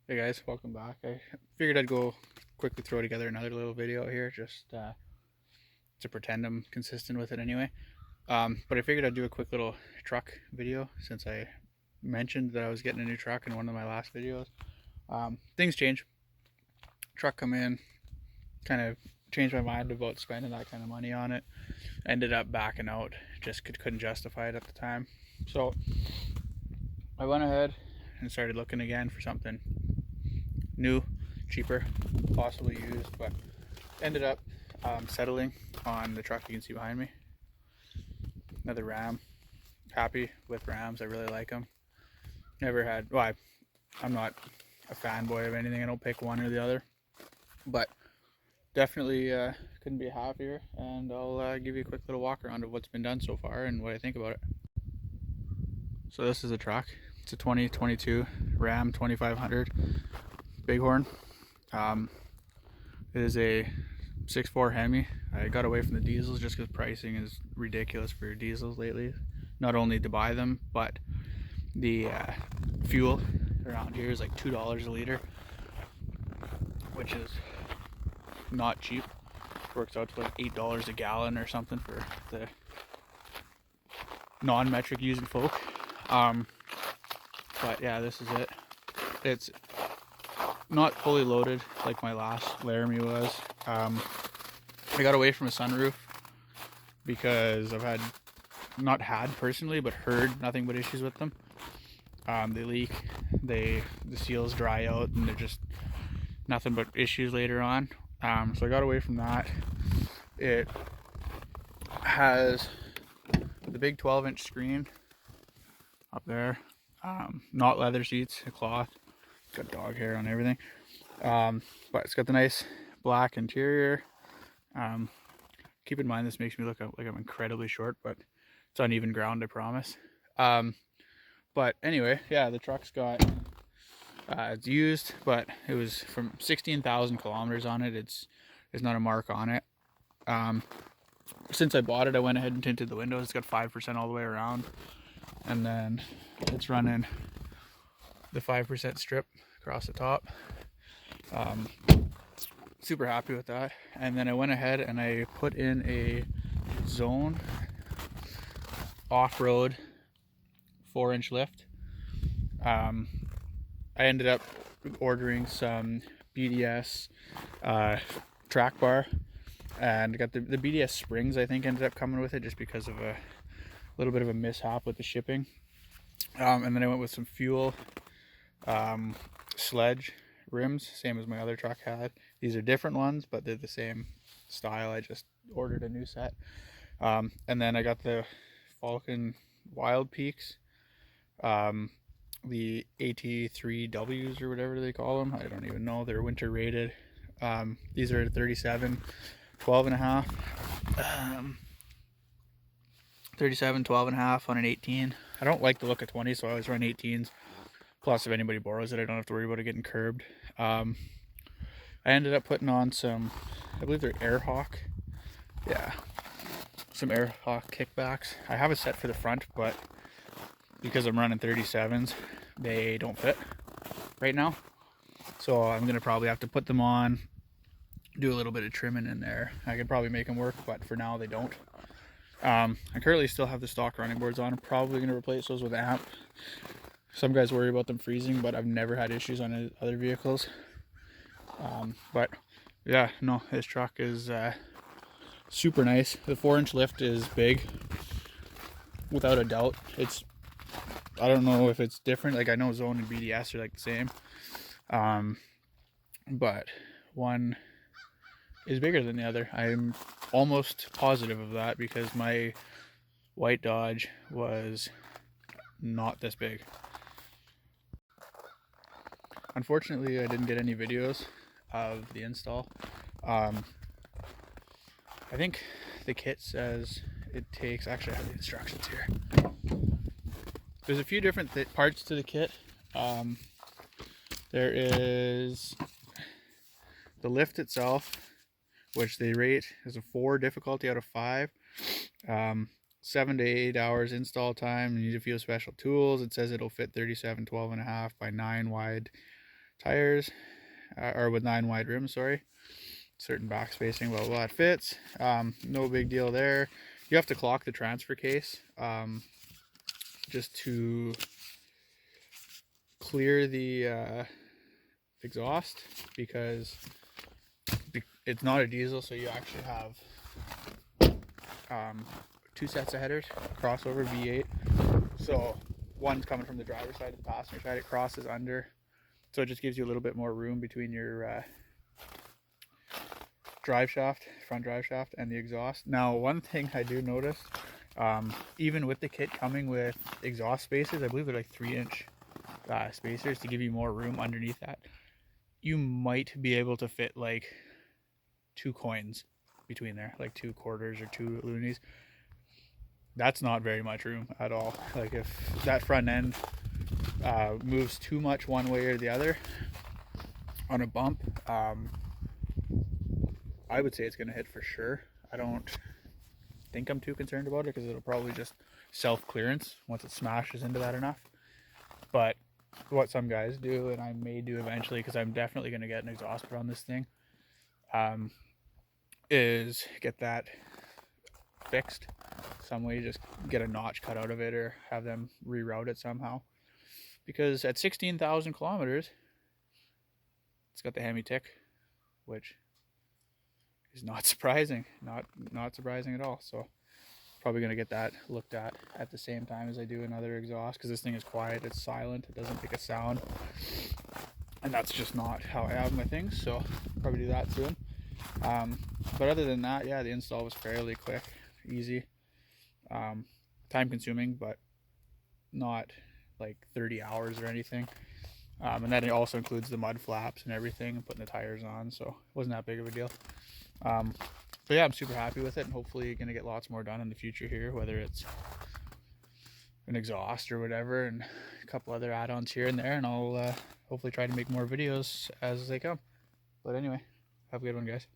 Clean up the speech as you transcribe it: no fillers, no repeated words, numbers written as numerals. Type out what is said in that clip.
Hey guys, welcome back. I figured I'd go quickly throw together another little video here just to pretend I'm consistent with it anyway. But I figured I'd do a quick little truck video since I mentioned that I was getting a new truck in one of my last videos. Things change. Truck come in, kind of changed my mind about spending that kind of money on it. Ended up backing out, just couldn't justify it at the time. So I went ahead and started looking again for something new, cheaper, possibly used, but ended up settling on the truck you can see behind me. Another Ram. Happy with Rams. I really like them. Never had, well, I'm not a fanboy of anything. I don't pick one or the other, but definitely couldn't be happier. And I'll give you a quick little walk around of what's been done so far and what I think about it. So this is a truck. It's a 2022 Ram 2500 Bighorn. It is a 6.4 Hemi. I got away from the diesels just because pricing is ridiculous for diesels lately. Not only to buy them, but the fuel around here is like $2 a liter, which is not cheap. Works out to like $8 a gallon or something for the non-metric using folk. But yeah, this is it. It's not fully loaded like my last Laramie was. I got away from a sunroof because I've not had personally, but heard nothing but issues with them. They leak, the seals dry out, and they're just nothing but issues later on. So I got away from that. It has the big 12-inch screen up there, not leather seats, a cloth. It's got dog hair on everything, but it's got the nice black interior. Keep in mind this makes me look like I'm incredibly short, but it's uneven ground, I promise. But anyway, yeah, the truck's got it's used, but it was from 16,000 kilometers on it. It's not a mark on it. Since I bought it, I went ahead and tinted the windows. It's got 5% all the way around, and then it's running the 5% strip across the top. Super happy with that. And then I went ahead and I put in a Zone off-road 4-inch lift. I ended up ordering some BDS track bar, and got the BDS springs. I think ended up coming with it just because of a little bit of a mishap with the shipping. And then I went with some fuel sledge rims, same as my other truck had. These are different ones, but they're the same style. I just ordered a new set. And then I got the Falken Wildpeaks, the AT3Ws or whatever they call them. I don't even know. They're winter rated. These are 37, 12 and a half. 37, 12 and a half on an 18. I don't like the look of 20, so I always run 18s. Plus, if anybody borrows it, I don't have to worry about it getting curbed. I ended up putting on some, I believe they're Airhawk. Yeah, some Airhawk kickbacks. I have a set for the front, but because I'm running 37s, they don't fit right now. So I'm going to probably have to put them on, do a little bit of trimming in there. I could probably make them work, but for now they don't. I currently still have the stock running boards on. I'm probably going to replace those with amp. Some guys worry about them freezing, but I've never had issues on other vehicles. But yeah, no, this truck is super nice. The 4-inch lift is big, without a doubt. I don't know if it's different. Like, I know Zone and BDS are like the same, but one is bigger than the other. I'm almost positive of that because my white Dodge was not this big. Unfortunately, I didn't get any videos of the install. I think the kit says it takes, actually I have the instructions here. There's a few different parts to the kit. There is the lift itself, which they rate as a 4 difficulty out of 5. 7 to 8 hours install time. You need a few special tools. It says it'll fit 37, 12 and a half by 9 wide tires, or with 9 wide rims, sorry. Certain back spacing, blah, blah, blah, it fits. No big deal there. You have to clock the transfer case just to clear the exhaust, because it's not a diesel, so you actually have 2 sets of headers, crossover V8. So one's coming from the driver's side to the passenger side, it crosses under, so it just gives you a little bit more room between your drive shaft, front drive shaft, and the exhaust. Now, one thing I do notice, even with the kit coming with exhaust spacers, I believe they're like 3-inch spacers to give you more room underneath that, you might be able to fit like 2 coins between there, like 2 quarters or 2 loonies. That's not very much room at all. Like if that front end moves too much one way or the other on a bump, I would say it's going to hit for sure. I don't think I'm too concerned about it because it'll probably just self-clearance once it smashes into that enough. But what some guys do, and I may do eventually, because I'm definitely going to get an exhaust put on this thing, is get that fixed some way. Just get a notch cut out of it or have them reroute it somehow, because at 16,000 kilometers it's got the Hemi tick, which is not surprising, not surprising at all. So probably going to get that looked at the same time as I do another exhaust, because this thing is quiet, it's silent, it doesn't make a sound, and that's just not how I have my things. So probably do that soon. But other than that, yeah, the install was fairly quick, easy, time consuming, but not like 30 hours or anything. And then it also includes the mud flaps and everything and putting the tires on, so it wasn't that big of a deal. But yeah, I'm super happy with it, and hopefully gonna get lots more done in the future here, whether it's an exhaust or whatever, and a couple other add-ons here and there, and I'll hopefully try to make more videos as they come. But anyway, have a good one, guys.